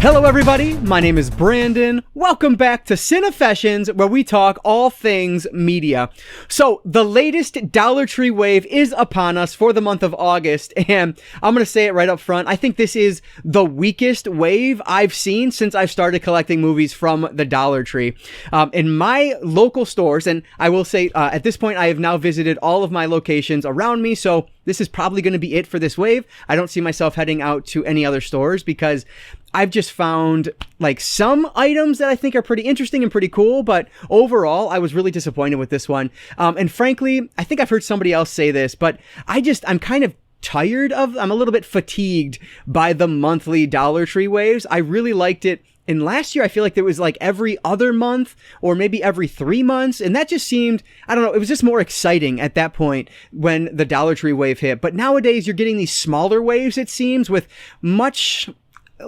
Hello everybody, my name is Brandon. Welcome back to Cinefessions, where we talk all things media. So, the latest Dollar Tree wave is upon us for the month of August, and I'm going to say it right up front, I think this is the weakest wave I've seen since I've started collecting movies from the Dollar Tree. In my local stores, and I will say at this point I have now visited all of my locations around me, so this is probably going to be it for this wave. I don't see myself heading out to any other stores because I've just found like some items that I think are pretty interesting and pretty cool, but overall I was really disappointed with this one. And frankly, I think I've heard somebody else say this, but I'm kind of I'm a little bit fatigued by the monthly Dollar Tree waves. I really liked it. And last year, I feel like there was like every other month or maybe every 3 months. And that just seemed, I don't know, it was just more exciting at that point when the Dollar Tree wave hit. But nowadays, you're getting these smaller waves, it seems, with much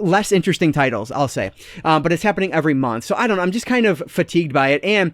less interesting titles, I'll say. But it's happening every month. So I don't know, I'm just kind of fatigued by it. And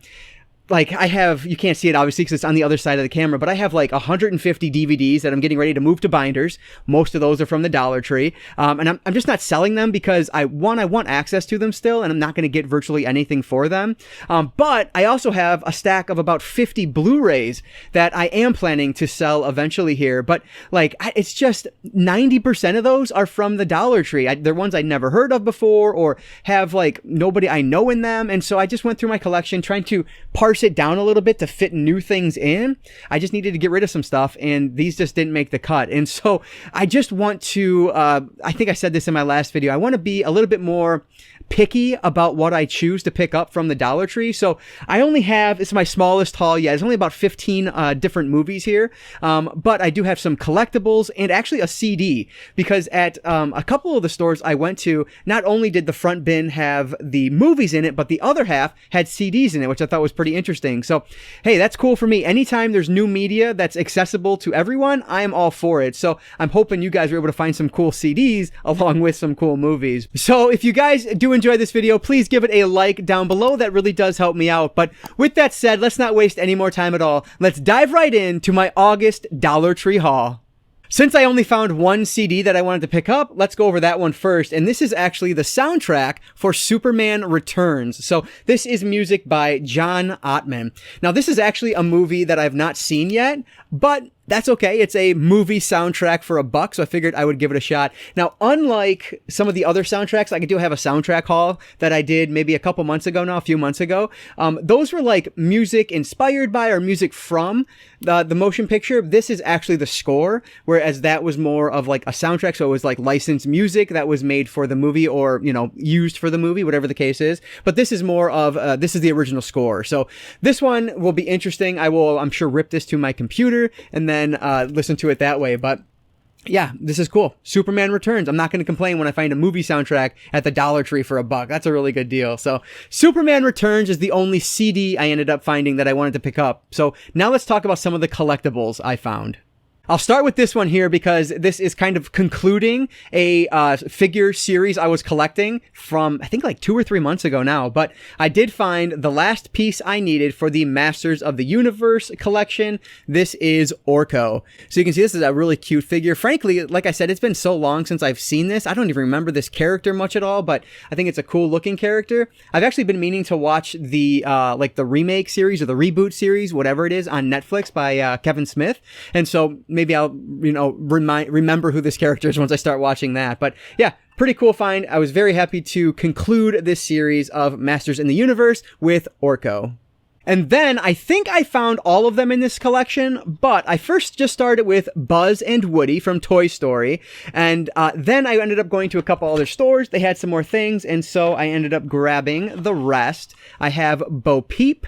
like you can't see it obviously because it's on the other side of the camera, but I have like 150 DVDs that I'm getting ready to move to binders. Most of those are from the Dollar Tree. And I'm just not selling them because I want access to them still, and I'm not going to get virtually anything for them. But I also have a stack of about 50 Blu-rays that I am planning to sell eventually here. But like, it's just 90% of those are from the Dollar Tree. They're ones I'd never heard of before or have like nobody I know in them. And so I just went through my collection trying to parse it down a little bit to fit new things in. I just needed to get rid of some stuff, and these just didn't make the cut. And so I just want to, I think I said this in my last video, I want to be a little bit more picky about what I choose to pick up from the Dollar Tree. So I only have, it's my smallest haul yet. It's only about 15 different movies here. But I do have some collectibles and actually a CD, because at a couple of the stores I went to, not only did the front bin have the movies in it, but the other half had CDs in it, which I thought was pretty interesting. So, hey, that's cool for me. Anytime there's new media that's accessible to everyone, I am all for it. So I'm hoping you guys are able to find some cool CDs along with some cool movies. So if you guys do enjoy this video, please give it a like down below. That really does help me out. But with that said, let's not waste any more time at all. Let's dive right into my August Dollar Tree haul. Since I only found one CD that I wanted to pick up, let's go over that one first. And this is actually the soundtrack for Superman Returns. So this is music by John Ottman. Now, this is actually a movie that I've not seen yet, but that's okay. It's a movie soundtrack for $1, so I figured I would give it a shot. Now, unlike some of the other soundtracks, I do have a soundtrack haul that I did maybe a few months ago. Those were like music inspired by or music from the motion picture. This is actually the score, whereas that was more of like a soundtrack, so it was like licensed music that was made for the movie or, you know, used for the movie, whatever the case is. But this is more of, this is the original score. So this one will be interesting. I will, I'm sure, rip this to my computer and then listen to it that way. But yeah, this is cool. Superman Returns. I'm not going to complain when I find a movie soundtrack at the Dollar Tree for $1. That's a really good deal. So Superman Returns is the only CD I ended up finding that I wanted to pick up. So now let's talk about some of the collectibles I found. I'll start with this one here because this is kind of concluding a figure series I was collecting from, I think, like 2 or 3 months ago now. But I did find the last piece I needed for the Masters of the Universe collection. This is Orko. So you can see this is a really cute figure. Frankly, like I said, it's been so long since I've seen this. I don't even remember this character much at all, but I think it's a cool looking character. I've actually been meaning to watch the like the remake series or the reboot series, whatever it is, on Netflix by Kevin Smith. And so maybe I'll, you know, remember who this character is once I start watching that. But yeah, pretty cool find. I was very happy to conclude this series of Masters in the Universe with Orko. And then I think I found all of them in this collection, but I first just started with Buzz and Woody from Toy Story. And then I ended up going to a couple other stores. They had some more things, and so I ended up grabbing the rest. I have Bo Peep,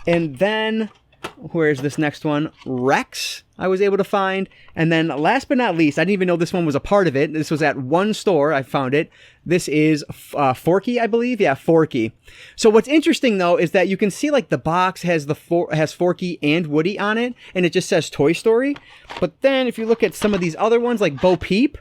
and then where's this next one? Rex, I was able to find. And then last but not least, I didn't even know this one was a part of it. This was at one store. I found it. This is Forky, I believe. Yeah, Forky. So what's interesting though is that you can see like the box has has Forky and Woody on it, and it just says Toy Story. But then if you look at some of these other ones like Bo Peep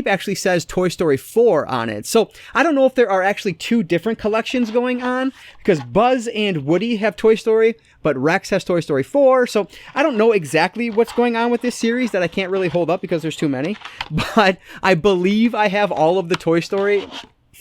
actually says Toy Story 4 on it. So I don't know if there are actually two different collections going on, because Buzz and Woody have Toy Story, but Rex has Toy Story 4. So I don't know exactly what's going on with this series that I can't really hold up because there's too many. But I believe I have all of the Toy Story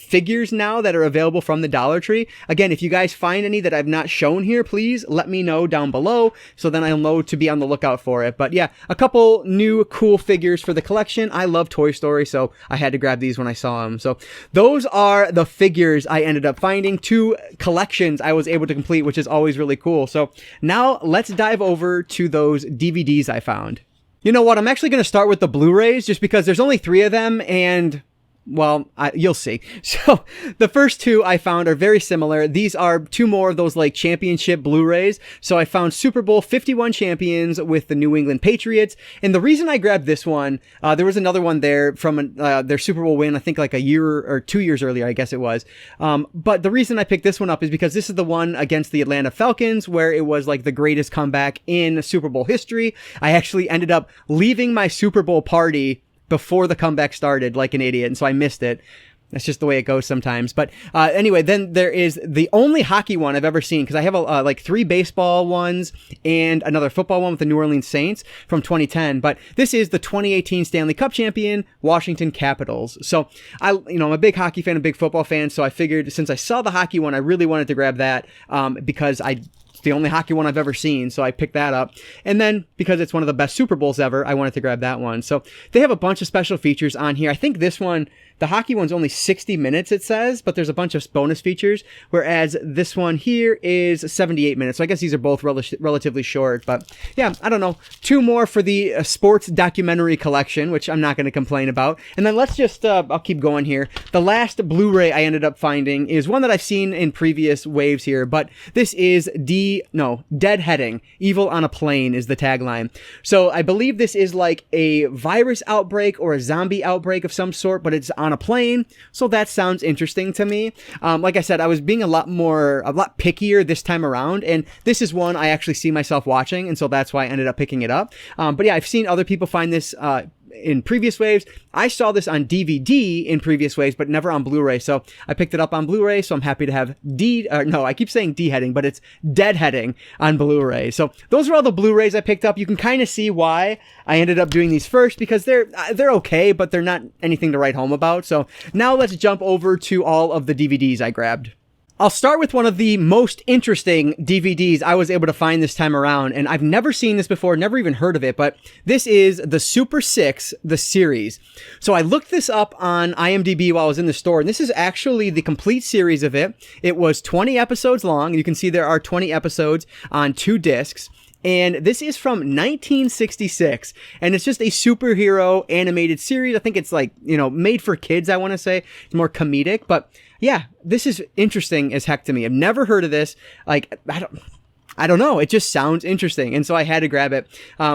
figures now that are available from the Dollar Tree. Again, if you guys find any that I've not shown here, please let me know down below, so then I'll know to be on the lookout for it. But yeah, a couple new cool figures for the collection. I love Toy Story, so I had to grab these when I saw them. So those are the figures I ended up finding. 2 collections I was able to complete, which is always really cool. So now let's dive over to those DVDs I found. You know what? I'm actually going to start with the Blu-rays just because there's only 3 of them, and well, you'll see. So the first 2 I found are very similar. These are 2 more of those like championship Blu-rays. So I found Super Bowl 51 champions with the New England Patriots. And the reason I grabbed this one, there was another one there from their Super Bowl win, I think like a year or 2 years earlier, I guess it was. But the reason I picked this one up is because this is the one against the Atlanta Falcons where it was like the greatest comeback in Super Bowl history. I actually ended up leaving my Super Bowl party before the comeback started like an idiot, and so I missed it. That's just the way it goes sometimes. But anyway, then there is the only hockey one I've ever seen, because I have like 3 baseball ones and another football one with the New Orleans Saints from 2010. But this is the 2018 Stanley Cup champion, Washington Capitals. So I'm a big hockey fan, a big football fan. So I figured since I saw the hockey one, I really wanted to grab that because it's the only hockey one I've ever seen, so I picked that up. And then, because it's one of the best Super Bowls ever, I wanted to grab that one. So they have a bunch of special features on here. I think this one, the hockey one's only 60 minutes, it says, but there's a bunch of bonus features, whereas this one here is 78 minutes. So I guess these are both relatively short, but yeah, I don't know. 2 more for the sports documentary collection, which I'm not going to complain about. And then let's just, I'll keep going here. The last Blu-ray I ended up finding is one that I've seen in previous waves here, but this is Deadheading. Evil on a Plane is the tagline. So I believe this is like a virus outbreak or a zombie outbreak of some sort, but it's on a plane. So that sounds interesting to me. Like I said, I was being a lot pickier this time around, and this is one I actually see myself watching, and so that's why I ended up picking it up. But yeah, I've seen other people find this in previous waves. I saw this on DVD in previous waves, but never on Blu-ray. So I picked it up on Blu-ray. So I'm happy to have I keep saying D-heading, but it's Deadheading on Blu-ray. So those are all the Blu-rays I picked up. You can kind of see why I ended up doing these first, because they're okay, but they're not anything to write home about. So now let's jump over to all of the DVDs I grabbed. I'll start with one of the most interesting DVDs I was able to find this time around, and I've never seen this before, never even heard of it, but this is the Super 6, the series. So I looked this up on IMDb while I was in the store, and this is actually the complete series of it. It was 20 episodes long. You can see there are 20 episodes on 2 discs. And this is from 1966, and it's just a superhero animated series. I think it's like, made for kids, I want to say. It's more comedic, but yeah, this is interesting as heck to me. I've never heard of this. Like, I don't know. It just sounds interesting. And so I had to grab it.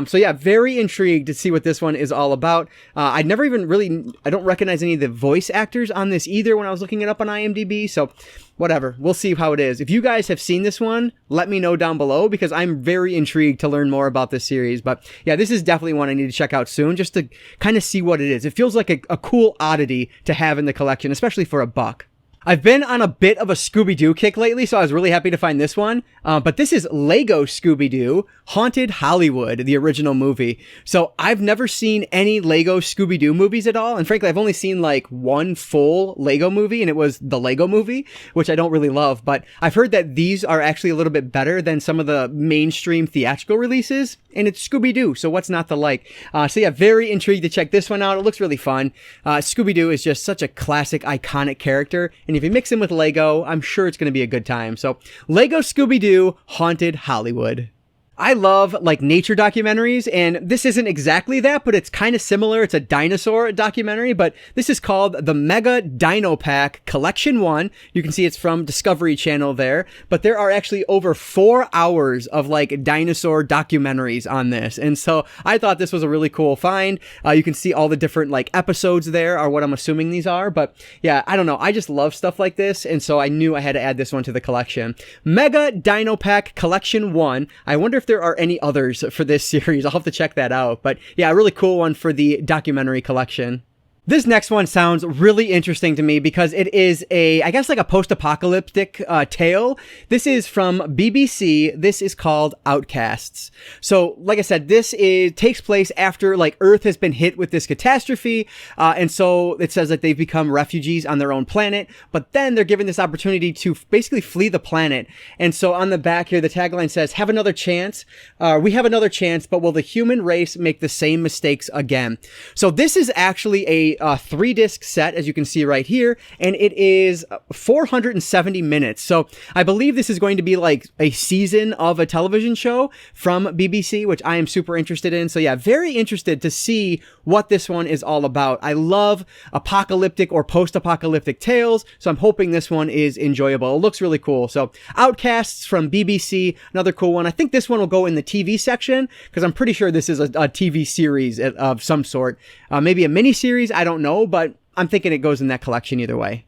So yeah, very intrigued to see what this one is all about. I don't recognize any of the voice actors on this either when I was looking it up on IMDb. So whatever, we'll see how it is. If you guys have seen this one, let me know down below, because I'm very intrigued to learn more about this series. But yeah, this is definitely one I need to check out soon, just to kind of see what it is. It feels like a cool oddity to have in the collection, especially for $1. I've been on a bit of a Scooby-Doo kick lately, so I was really happy to find this one. But this is Lego Scooby-Doo, Haunted Hollywood, the original movie. So I've never seen any Lego Scooby-Doo movies at all. And frankly, I've only seen like one full Lego movie, and it was the Lego Movie, which I don't really love. But I've heard that these are actually a little bit better than some of the mainstream theatrical releases. And it's Scooby-Doo, so what's not to like? So yeah, very intrigued to check this one out. It looks really fun. Scooby-Doo is just such a classic, iconic character. And if you mix him with Lego, I'm sure it's going to be a good time. So Lego Scooby-Doo, Haunted Hollywood. I love like nature documentaries, and this isn't exactly that, but it's kind of similar. It's a dinosaur documentary, but this is called the Mega Dino Pack Collection 1. You can see it's from Discovery Channel there, but there are actually over 4 hours of like dinosaur documentaries on this. And so I thought this was a really cool find. You can see all the different like episodes there are what I'm assuming these are, but yeah, I don't know. I just love stuff like this. And so I knew I had to add this one to the collection. Mega Dino Pack Collection 1. I wonder if there are any others for this series. I'll have to check that out. But yeah, a really cool one for the documentary collection. This next one sounds really interesting to me because it is I guess like a post-apocalyptic tale. This is from BBC. This is called Outcasts. So, like I said, takes place after like Earth has been hit with this catastrophe, and so it says that they've become refugees on their own planet. But then they're given this opportunity to basically flee the planet. And so on the back here, the tagline says, "Have another chance. We have another chance, but will the human race make the same mistakes again?" So this is actually a 3-disc set, as you can see right here, and it is 470 minutes. So I believe this is going to be like a season of a television show from BBC, which I am super interested in. So yeah, very interested to see what this one is all about. I love apocalyptic or post-apocalyptic tales, so I'm hoping this one is enjoyable. It looks really cool. So Outcasts from BBC, another cool one. I think this one will go in the TV section because I'm pretty sure this is a TV series of some sort. Maybe a mini series, I don't know, but I'm thinking it goes in that collection either way.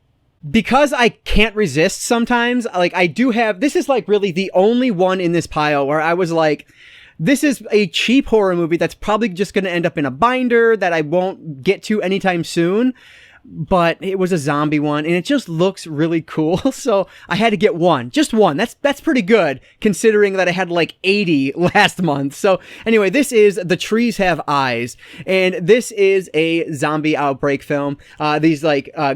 Because I can't resist sometimes, like this is like really the only one in this pile where I was like, this is a cheap horror movie that's probably just going to end up in a binder that I won't get to anytime soon. But it was a zombie one and it just looks really cool. So I had to get one, just one. That's pretty good considering that I had like 80 last month. So anyway, this is The Trees Have Eyes, and this is a zombie outbreak film. These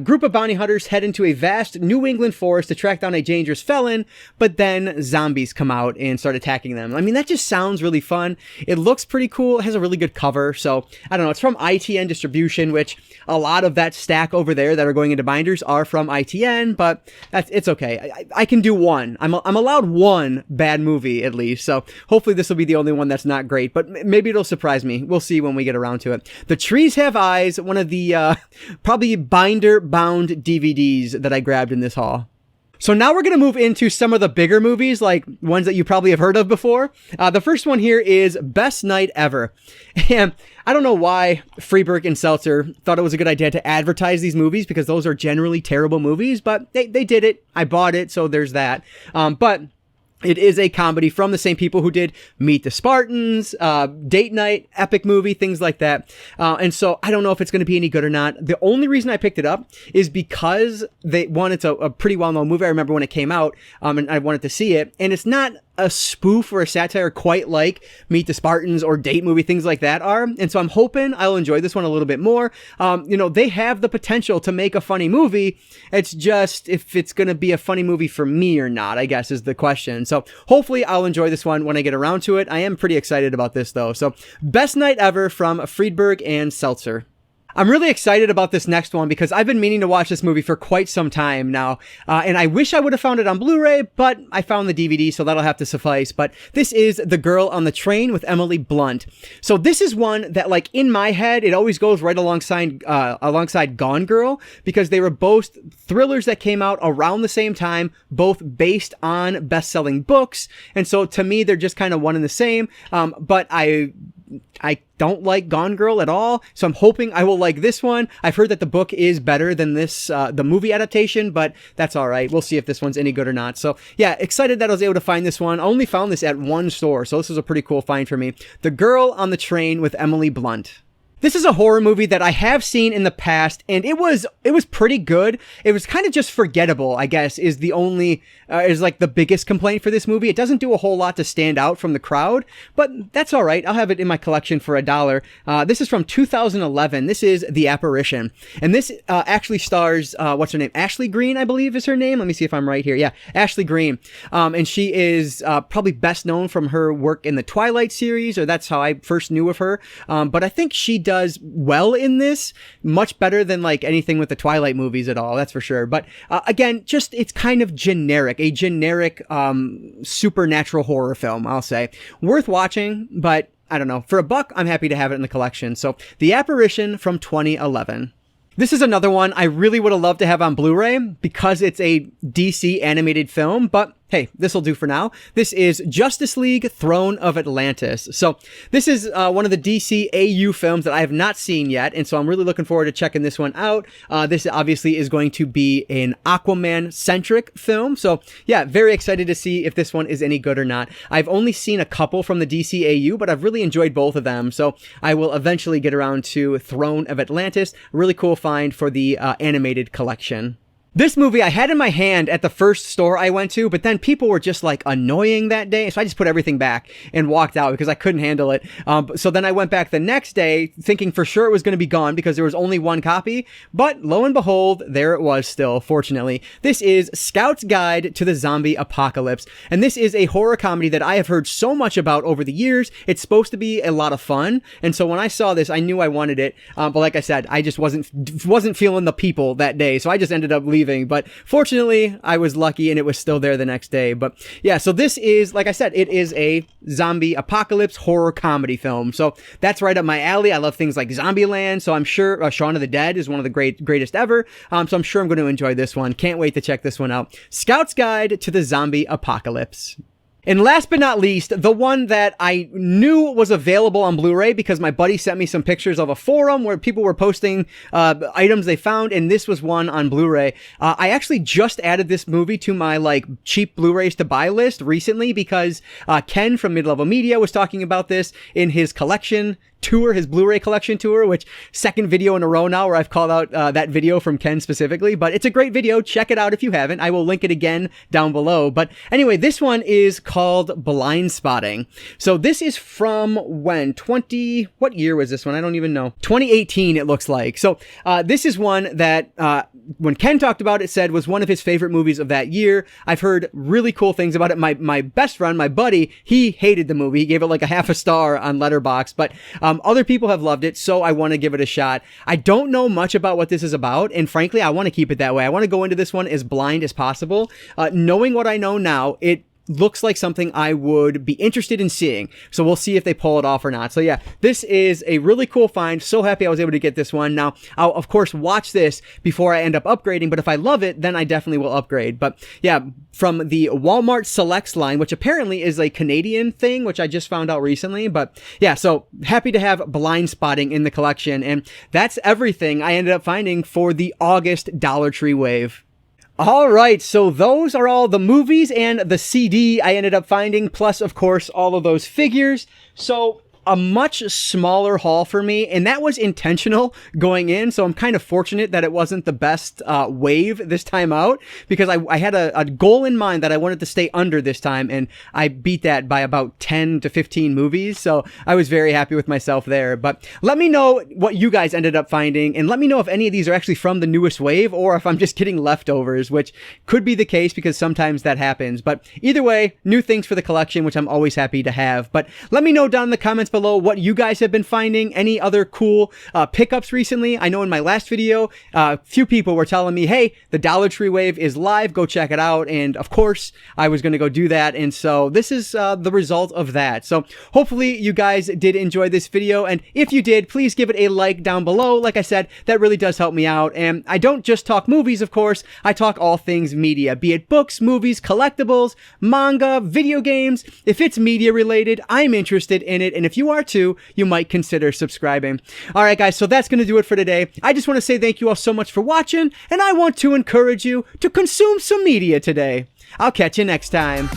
group of bounty hunters head into a vast New England forest to track down a dangerous felon, but then zombies come out and start attacking them. I mean, that just sounds really fun. It looks pretty cool. It has a really good cover. So I don't know. It's from ITN Distribution, which a lot of that stack over there that are going into binders are from ITN, but it's okay. I can do one. I'm allowed one bad movie at least, so hopefully this will be the only one that's not great, but maybe it'll surprise me. We'll see when we get around to it. The Trees Have Eyes, one of the probably binder-bound DVDs that I grabbed in this haul. So now we're going to move into some of the bigger movies, like ones that you probably have heard of before. The first one here is Best Night Ever. And I don't know why Freeberg and Seltzer thought it was a good idea to advertise these movies because those are generally terrible movies, but they did it. I bought it, so there's that. But it is a comedy from the same people who did Meet the Spartans, Date Night, Epic Movie, things like that. And so I don't know if it's going to be any good or not. The only reason I picked it up is because it's a pretty well-known movie. I remember when it came out, and I wanted to see it. And it's not a spoof or a satire quite like Meet the Spartans or Date Movie, things like that are. And so I'm hoping I'll enjoy this one a little bit more. They have the potential to make a funny movie. It's just if it's going to be a funny movie for me or not, I guess is the question. So hopefully I'll enjoy this one when I get around to it. I am pretty excited about this though. So Best Night Ever from Friedberg and Seltzer. I'm really excited about this next one because I've been meaning to watch this movie for quite some time now, and I wish I would have found it on Blu-ray, but I found the DVD, so that'll have to suffice. But this is The Girl on the Train with Emily Blunt. So this is one that, like, in my head, it always goes right alongside Gone Girl, because they were both thrillers that came out around the same time, both based on best-selling books, and so to me, they're just kind of one and the same, but I don't like Gone Girl at all, so I'm hoping I will like this one. I've heard that the book is better than this, the movie adaptation, but that's all right. We'll see if this one's any good or not. So yeah, excited that I was able to find this one. I only found this at one store, so this was a pretty cool find for me. The Girl on the Train with Emily Blunt. This is a horror movie that I have seen in the past, and it was pretty good. It was kind of just forgettable, I guess, is the only, is like the biggest complaint for this movie. It doesn't do a whole lot to stand out from the crowd, but that's all right. I'll have it in my collection for $1. This is from 2011. This is The Apparition, and this actually stars, what's her name? Ashley Greene, I believe is her name. Let me see if I'm right here. Yeah, Ashley Greene. And she is probably best known from her work in the Twilight series, or that's how I first knew of her. But I think she does well in this, much better than like anything with the Twilight movies at all, that's for sure. But again, just it's kind of generic, a generic supernatural horror film, I'll say. Worth watching, but I don't know, for $1 I'm happy to have it in the collection. So The Apparition from 2011. This is another one I really would have loved to have on Blu-ray because it's a DC animated film, but hey, this'll do for now. This is Justice League Throne of Atlantis. So this is one of the DC AU films that I have not seen yet, and so I'm really looking forward to checking this one out. This obviously is going to be an Aquaman-centric film, so yeah, very excited to see if this one is any good or not. I've only seen a couple from the DC AU, but I've really enjoyed both of them, so I will eventually get around to Throne of Atlantis. Really cool find for the animated collection. This movie I had in my hand at the first store I went to, but then people were just like annoying that day. So I just put everything back and walked out because I couldn't handle it. So then I went back the next day thinking for sure it was going to be gone because there was only one copy. But lo and behold, there it was still, fortunately. This is Scout's Guide to the Zombie Apocalypse. And this is a horror comedy that I have heard so much about over the years. It's supposed to be a lot of fun. And so when I saw this, I knew I wanted it. But like I said, I just wasn't feeling the people that day. So I just ended up leaving. But fortunately, I was lucky and it was still there the next day. But yeah, so this is, like I said, it is a zombie apocalypse horror comedy film. So that's right up my alley. I love things like Zombieland. So I'm sure Shaun of the Dead is one of the greatest ever. So I'm sure I'm going to enjoy this one. Can't wait to check this one out. Scout's Guide to the Zombie Apocalypse. And last but not least, the one that I knew was available on Blu-ray because my buddy sent me some pictures of a forum where people were posting items they found, and this was one on Blu-ray. I actually just added this movie to my like cheap Blu-rays to buy list recently because Ken from MidLevelMedia was talking about this in his collection tour, his Blu-ray collection tour, which second video in a row now where I've called out that video from Ken specifically, but it's a great video. Check it out if you haven't. I will link it again down below. But anyway, this one is called Blind Spotting. So this is from when? What year was this one? I don't even know. 2018 it looks like. So this is one that when Ken talked about it, said was one of his favorite movies of that year. I've heard really cool things about it. My best friend, my buddy, he hated the movie. He gave it like a half a star on Letterboxd, but other people have loved it, so I want to give it a shot. I don't know much about what this is about, and frankly, I want to keep it that way. I want to go into this one as blind as possible. Knowing what I know now, it looks like something I would be interested in seeing. So we'll see if they pull it off or not. So yeah, this is a really cool find. So happy I was able to get this one. Now, I'll of course watch this before I end up upgrading, but if I love it, then I definitely will upgrade. But yeah, from the Walmart Selects line, which apparently is a Canadian thing, which I just found out recently. But yeah, so happy to have Blind Spotting in the collection. And that's everything I ended up finding for the August Dollar Tree wave. All right, so those are all the movies and the CD I ended up finding, plus, of course, all of those figures. So a much smaller haul for me, and that was intentional going in, so I'm kind of fortunate that it wasn't the best wave this time out, because I had a goal in mind that I wanted to stay under this time, and I beat that by about 10 to 15 movies, so I was very happy with myself there. But let me know what you guys ended up finding, and let me know if any of these are actually from the newest wave, or if I'm just getting leftovers, which could be the case, because sometimes that happens. But either way, new things for the collection, which I'm always happy to have. But let me know down in the comments below what you guys have been finding, any other cool pickups recently. I know in my last video, a few people were telling me, hey, the Dollar Tree wave is live, go check it out. And of course, I was going to go do that. And so this is the result of that. So hopefully you guys did enjoy this video. And if you did, please give it a like down below. Like I said, that really does help me out. And I don't just talk movies, of course. I talk all things media, be it books, movies, collectibles, manga, video games. If it's media related, I'm interested in it. And if you are too, you might consider subscribing. All right, guys, so that's going to do it for today. I just want to say thank you all so much for watching, and I want to encourage you to consume some media today. I'll catch you next time.